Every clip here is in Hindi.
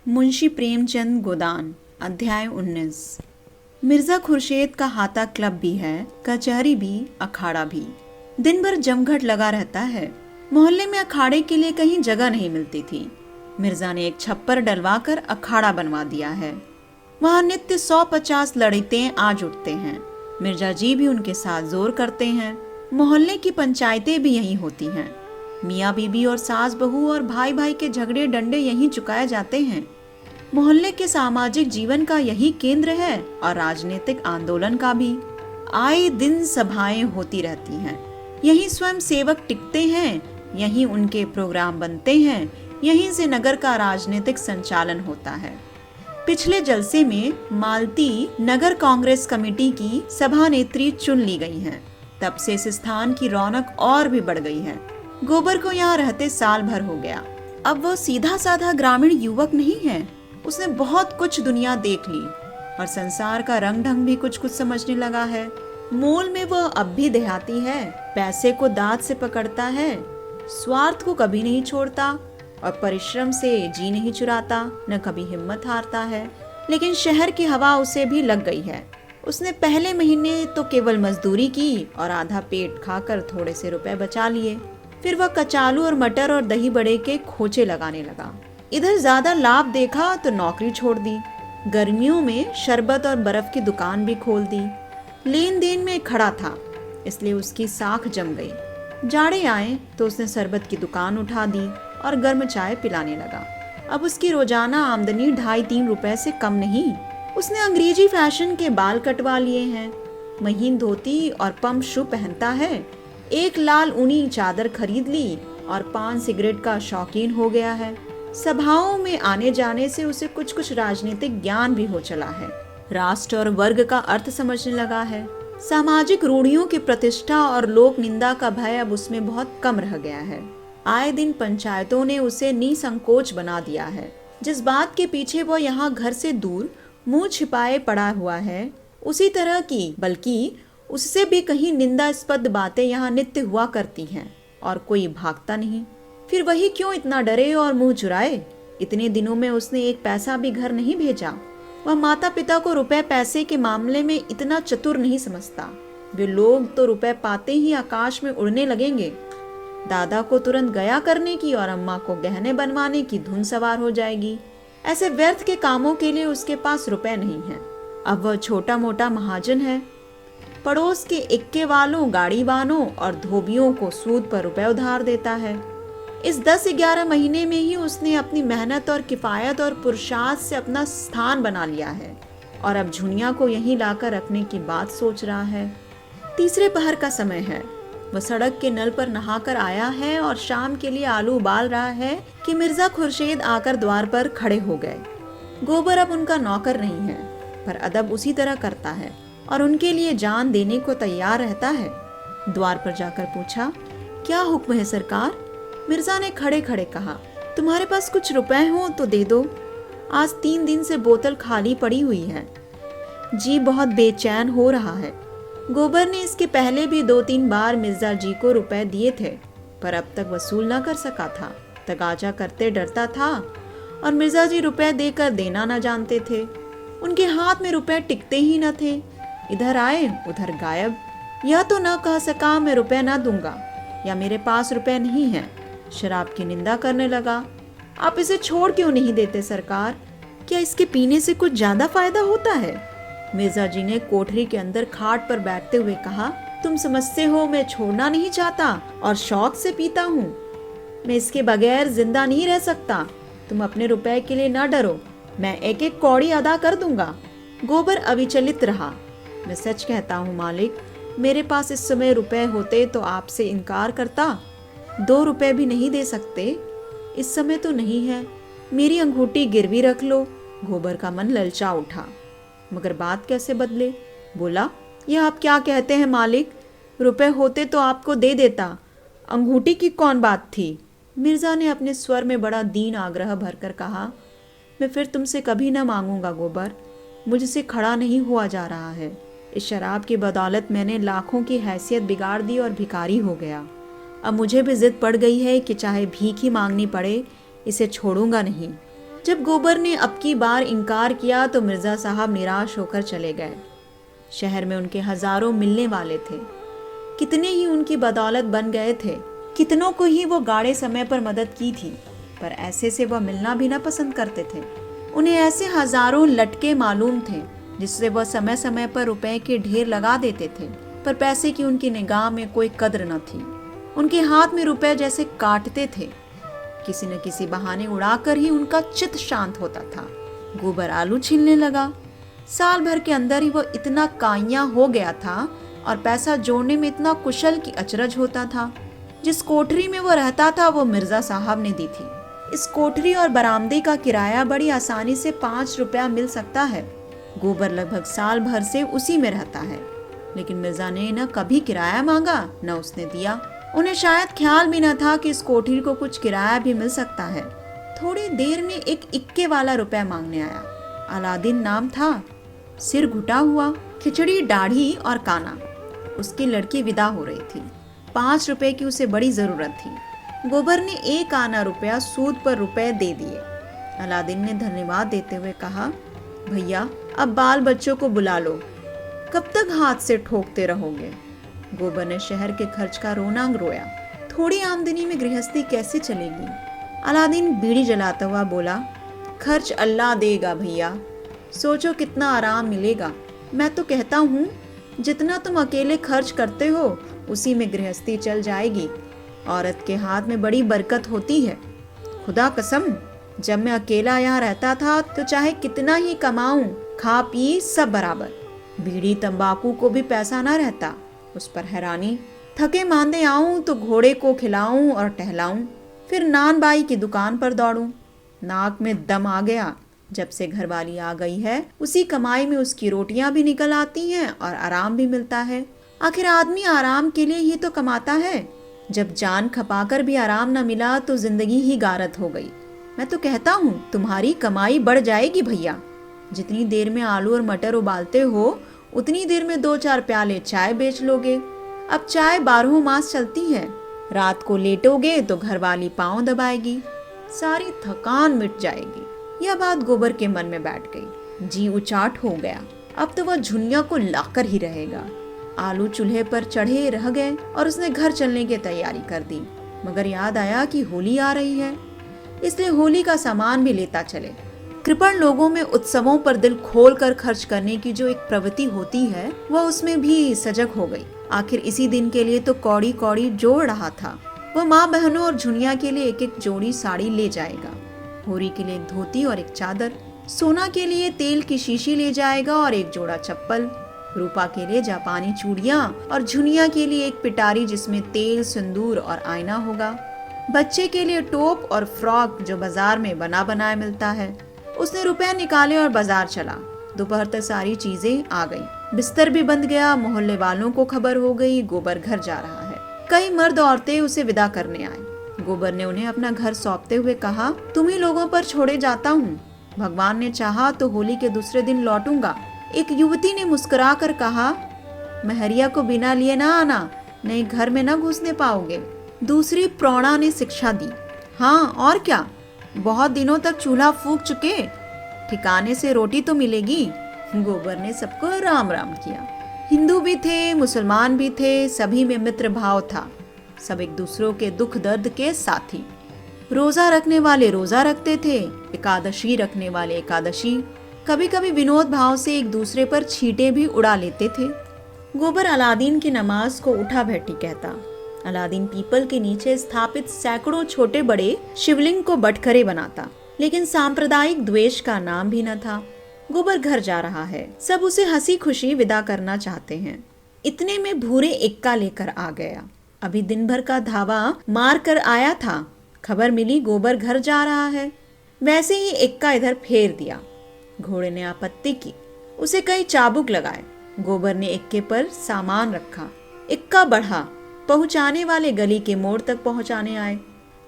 मुंशी प्रेमचंद गोदान। अध्याय 19। मिर्जा खुर्शीद का हाथा क्लब भी है, कचहरी भी, अखाड़ा भी। दिन भर जमघट लगा रहता है। मोहल्ले में अखाड़े के लिए कहीं जगह नहीं मिलती थी। मिर्जा ने एक छप्पर डलवाकर अखाड़ा बनवा दिया है। वहाँ नित्य 150 लड़िते आज उठते हैं। मिर्जा जी भी उनके साथ जोर करते हैं। मोहल्ले की पंचायतें भी यहीं होती हैं। मियाँ बीबी और सास बहू और भाई भाई के झगड़े डंडे यहीं चुकाए जाते हैं। मोहल्ले के सामाजिक जीवन का यही केंद्र है और राजनीतिक आंदोलन का भी। आए दिन सभाएं होती रहती हैं। यहीं स्वयं सेवक टिकते हैं, यहीं उनके प्रोग्राम बनते हैं, यहीं से नगर का राजनीतिक संचालन होता है। पिछले जलसे में मालती नगर कांग्रेस कमेटी की सभानेत्री चुन ली गई हैं। तब से इस स्थान की रौनक और भी बढ़ गई है। गोबर को यहाँ रहते साल भर हो गया। अब वो सीधा साधा ग्रामीण युवक नहीं है। उसने बहुत कुछ दुनिया देख ली और संसार का रंग ढंग भी कुछ कुछ समझने लगा है। मोल में वह अब भी देहाती है। पैसे को दांत से पकड़ता है, स्वार्थ को कभी नहीं छोड़ता और परिश्रम से जी नहीं चुराता, न कभी हिम्मत हारता है। लेकिन शहर की हवा उसे भी लग गई है। उसने पहले महीने तो केवल मजदूरी की और आधा पेट खाकर थोड़े से रुपए बचा लिए। फिर वह कचालू और मटर और दही बड़े के खोचे लगाने लगा। इधर ज्यादा लाभ देखा तो नौकरी छोड़ दी। गर्मियों में शरबत और बर्फ की दुकान भी खोल दी। लेन देन में खड़ा था, इसलिए उसकी साख जम गई। जाड़े आए तो उसने शरबत की दुकान उठा दी और गर्म चाय पिलाने लगा। अब उसकी रोजाना आमदनी 2.5-3 रुपए से कम नहीं। उसने अंग्रेजी फैशन के बाल कटवा लिए हैं, महीन धोती और पंप शू पहनता है, एक लाल ऊनी चादर खरीद ली और पान सिगरेट का शौकीन हो गया है। सभाओं में आने जाने से उसे कुछ कुछ राजनीतिक ज्ञान भी हो चला है। राष्ट्र और वर्ग का अर्थ समझने लगा है। सामाजिक रूढ़ियों की प्रतिष्ठा और लोक निंदा का भय अब उसमें बहुत कम रह गया है। आए दिन पंचायतों ने उसे निसंकोच बना दिया है। जिस बात के पीछे वो यहाँ घर से दूर मुंह छिपाए पड़ा हुआ है, उसी तरह की बल्कि उससे भी कहीं निंदास्पद बातें यहाँ नित्य हुआ करती हैं और कोई भागता नहीं। फिर वही क्यों इतना डरे और मुंह चुराए। इतने दिनों में उसने एक पैसा भी घर नहीं भेजा। वह माता पिता को रुपए पैसे के मामले में इतना चतुर नहीं समझता। वे लोग तो रुपए पाते ही आकाश में उड़ने लगेंगे। दादा को तुरंत गया करने की और अम्मा को गहने बनवाने की धुन सवार हो जाएगी। ऐसे व्यर्थ के कामों के लिए उसके पास रुपए नहीं है। अब वह छोटा मोटा महाजन है। पड़ोस के इक्के वालों, गाड़ी वालों और धोबियों को सूद पर रुपए उधार देता है। इस 10-11 महीने में ही उसने अपनी मेहनत और किफायत और पुरुषार्थ से अपना स्थान बना लिया है और अब झुनिया को यहीं लाकर रखने की बात सोच रहा है। तीसरे पहर का समय है। वह सड़क के नल पर नहाकर आया है और शाम के लिए आलू उबाल रहा है कि मिर्जा खुर्शीद आकर द्वार पर खड़े हो गए। गोबर अब उनका नौकर नहीं है, पर अदब उसी तरह करता है और उनके लिए जान देने को तैयार रहता है। द्वार पर जाकर पूछा, क्या हुक्म है सरकार? मिर्जा ने खड़े खड़े कहा, तुम्हारे पास कुछ रुपए हो तो दे दो। आज 3 दिन से बोतल खाली पड़ी हुई है। जी बहुत बेचैन हो रहा है। गोबर ने इसके पहले भी 2-3 बार मिर्जा जी को रुपए दिए थे, पर अब तक वसूल न कर सका था। तगाजा करते डरता था और मिर्जा जी रुपए देकर देना न जानते थे। उनके हाथ में रुपए टिकते ही न थे। इधर आए उधर गायब। यह तो न कह सका मैं रुपए न दूंगा या मेरे पास रुपए नहीं है। शराब की निंदा करने लगा। आप इसे छोड़ क्यों नहीं देते सरकार? क्या इसके पीने से कुछ ज्यादा फायदा होता है? मिर्जा जी ने कोठरी के अंदर खाट पर बैठते हुए कहा, तुम समझते हो मैं छोड़ना नहीं चाहता और शौक से पीता हूँ। मैं इसके बगैर जिंदा नहीं रह सकता। तुम अपने रुपए के लिए न डरो, मैं एक एक कौड़ी अदा कर दूंगा। गोबर अविचलित रहा। मैं सच कहता हूँ मालिक, मेरे पास इस समय रुपए होते तो आपसे इनकार करता। 2 रुपए भी नहीं दे सकते? इस समय तो नहीं है। मेरी अंगूठी गिरवी रख लो। गोबर का मन ललचा उठा, मगर बात कैसे बदले। बोला, यह आप क्या कहते हैं मालिक? रुपए होते तो आपको दे देता, अंगूठी की कौन बात थी? मिर्जा ने अपने स्वर में बड़ा दीन आग्रह भरकर कहा, मैं फिर तुमसे कभी न मांगूंगा गोबर। मुझसे खड़ा नहीं हुआ जा रहा है। इस शराब की बदौलत मैंने लाखों की हैसियत बिगाड़ दी और भिखारी हो गया। अब मुझे भी जिद पड़ गई है कि चाहे भीख ही मांगनी पड़े, इसे छोड़ूंगा नहीं। जब गोबर ने अब की बार इनकार किया तो मिर्जा साहब निराश होकर चले गए। शहर में उनके हजारों मिलने वाले थे, कितने ही उनकी बदौलत बन गए थे, कितनों को ही वो गाड़े समय पर मदद की थी, पर ऐसे से वह मिलना भी ना पसंद करते थे। उन्हें ऐसे हजारों लटके मालूम थे जिससे वह समय समय पर रुपए के ढेर लगा देते थे, पर पैसे की उनकी निगाह में कोई कद्र न थी। उनके हाथ में रुपए जैसे काटते थे, किसी न किसी बहाने उड़ाकर ही उनका चित्त शांत होता था। गोबर आलू छीलने लगा। साल भर के अंदर ही वो इतना काइया हो गया था और पैसा जोड़ने में इतना कुशल कि अचरज होता था। जिस कोठरी में वो रहता था वो मिर्जा साहब ने दी थी। इस कोठरी और बरामदे का किराया बड़ी आसानी से 5 रुपया मिल सकता है। गोबर लगभग साल भर से उसी में रहता है, लेकिन मिर्जा ने न कभी किराया मांगा न उसने दिया। उन्हें शायद ख्याल भी न था कि इस कोठरी को कुछ किराया भी मिल सकता है। थोड़ी देर में एक इक्के वाला रुपया मांगने आया। अलादीन नाम था, सिर घुटा हुआ, खिचड़ी दाढ़ी और काना। उसकी लड़की विदा हो रही थी। 5 रुपए की उसे बड़ी जरूरत थी। गोबर ने 1 आना रुपया सूद पर रुपए दे दिए। अलादीन ने धन्यवाद देते हुए कहा, भैया अब बाल बच्चों को बुला लो, कब तक हाथ से ठोकते रहोगे। गोबर ने शहर के खर्च का रोना रोया। थोड़ी आमदनी में गृहस्थी कैसे चलेगी। अलादीन बीड़ी जलाता हुआ बोला, खर्च अल्लाह देगा भैया, सोचो कितना आराम मिलेगा। मैं तो कहता हूँ जितना तुम अकेले खर्च करते हो उसी में गृहस्थी चल जाएगी। औरत के हाथ में बड़ी बरकत होती है। खुदा कसम, जब मैं अकेला यहाँ रहता था तो चाहे कितना ही कमाऊं, खा पी सब बराबर। बीड़ी तंबाकू को भी पैसा ना रहता। उस पर हैरानी, थके मांदे आऊं तो घोड़े को खिलाऊं और टहलाऊं, फिर नान बाई की दुकान पर दौड़ूं। नाक में दम आ गया। जब से घरवाली आ गई है उसी कमाई में उसकी रोटियां भी निकल आती हैं और आराम भी मिलता है। आखिर आदमी आराम के लिए ही तो कमाता है। जब जान खपाकर भी आराम न मिला तो जिंदगी ही गारत हो गई। मैं तो कहता हूँ तुम्हारी कमाई बढ़ जाएगी भैया। जितनी देर में आलू और मटर उबालते हो उतनी देर में 2-4 प्याले चाय बेच लोगे। अब चाय 12 मास चलती है। रात को लेटोगे तो घरवाली पाँव दबाएगी, सारी थकान मिट जाएगी। यह बात गोबर के मन में बैठ गई। जी उचाट हो गया। अब तो वह झुनिया को लाकर ही रहेगा। आलू चूल्हे पर चढ़े रह गए और उसने घर चलने की तैयारी कर दी। मगर याद आया कि होली आ रही है, इसलिए होली का सामान भी लेता चले। कृपण लोगों में उत्सवों पर दिल खोल कर खर्च करने की जो एक प्रवृत्ति होती है वह उसमें भी सजग हो गई। आखिर इसी दिन के लिए तो कौड़ी कौड़ी जोड़ रहा था। वह माँ बहनों और झुनिया के लिए एक एक जोड़ी साड़ी ले जाएगा, होरी के लिए एक धोती और एक चादर, सोना के लिए तेल की शीशी ले जाएगा और एक जोड़ा चप्पल, रूपा के लिए जापानी चूड़ियां और झुनिया के लिए एक पिटारी जिसमें तेल, सिंदूर और आईना होगा। बच्चे के लिए टोप और फ्रॉक जो बाजार में बना बनाया मिलता है। उसने रुपए निकाले और बाजार चला। दोपहर तक सारी चीजें आ गई। बिस्तर भी बंध गया। मोहल्ले वालों को खबर हो गई गोबर घर जा रहा है। कई मर्द औरतें उसे विदा करने आए। गोबर ने उन्हें अपना घर सौंपते हुए कहा, तुम्ही लोगों पर छोड़े जाता हूँ। भगवान ने चाहा तो होली के दूसरे दिन लौटूंगा। एक युवती ने मुस्कुरा कर कहा, महरिया को बिना लिए ना आना, नहीं घर में ना घुसने पाओगे। दूसरी प्रौढ़ा ने शिक्षा दी, हाँ और क्या, बहुत दिनों तक चूल्हा फूंक चुके, ठिकाने से रोटी तो मिलेगी। गोबर ने सबको राम राम किया। हिंदू भी थे, मुसलमान भी थे, सभी में मित्र भाव था। सब एक दूसरों के दुख दर्द के साथी। रोजा रखने वाले रोजा रखते थे, एकादशी रखने वाले एकादशी। कभी कभी विनोद भाव से एक दूसरे पर छींटे भी उड़ा लेते थे। गोबर अलादीन की नमाज को उठा बैठी कहता। अलादीन पीपल के नीचे स्थापित सैकड़ों छोटे बड़े शिवलिंग को बटखरे बनाता, लेकिन सांप्रदायिक द्वेष का नाम भी न था। गोबर घर जा रहा है, सब उसे हंसी खुशी विदा करना चाहते हैं। इतने में भूरे इक्का लेकर आ गया। अभी दिन भर का धावा मार कर आया था। खबर मिली गोबर घर जा रहा है। वैसे ही इक्का इधर फेर दिया। घोड़े ने आपत्ति की, उसे कई चाबुक लगाए। गोबर ने इक्के पर सामान रखा। इक्का बढ़ा, पहुंचाने वाले गली के मोड़ तक पहुंचाने आए।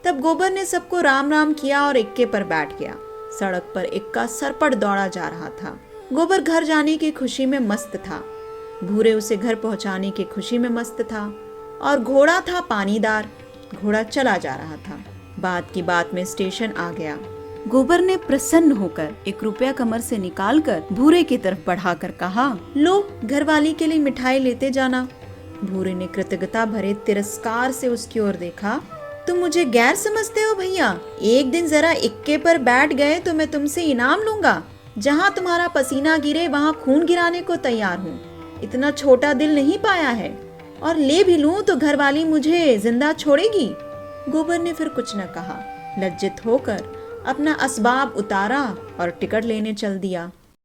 तब गोबर ने सबको राम राम किया और इक्के पर बैठ गया। सड़क पर इक्का सरपट दौड़ा जा रहा था। गोबर घर जाने की खुशी में मस्त था। भूरे उसे घर पहुंचाने की खुशी में मस्त था। और घोड़ा था पानीदार। घोड़ा चला जा रहा था। बात की बात में स्टेशन आ गया। गोबर ने प्रसन्न होकर 1 रुपया कमर से निकालकर भूरे की तरफ बढ़ाकर कहा, लो घरवाली के लिए मिठाई लेते जाना। भूरे ने कृतज्ञता भरे तिरस्कार से उसकी ओर देखा। तुम मुझे गैर समझते हो भैया? एक दिन जरा इक्के पर बैठ गए तो मैं तुमसे इनाम लूंगा। जहाँ तुम्हारा पसीना गिरे वहाँ खून गिराने को तैयार हूँ। इतना छोटा दिल नहीं पाया है, और ले भी लूं तो घरवाली मुझे जिंदा छोड़ेगी। गोबर ने फिर कुछ न कहा। लज्जित होकर अपना असबाब उतारा और टिकट लेने चल दिया।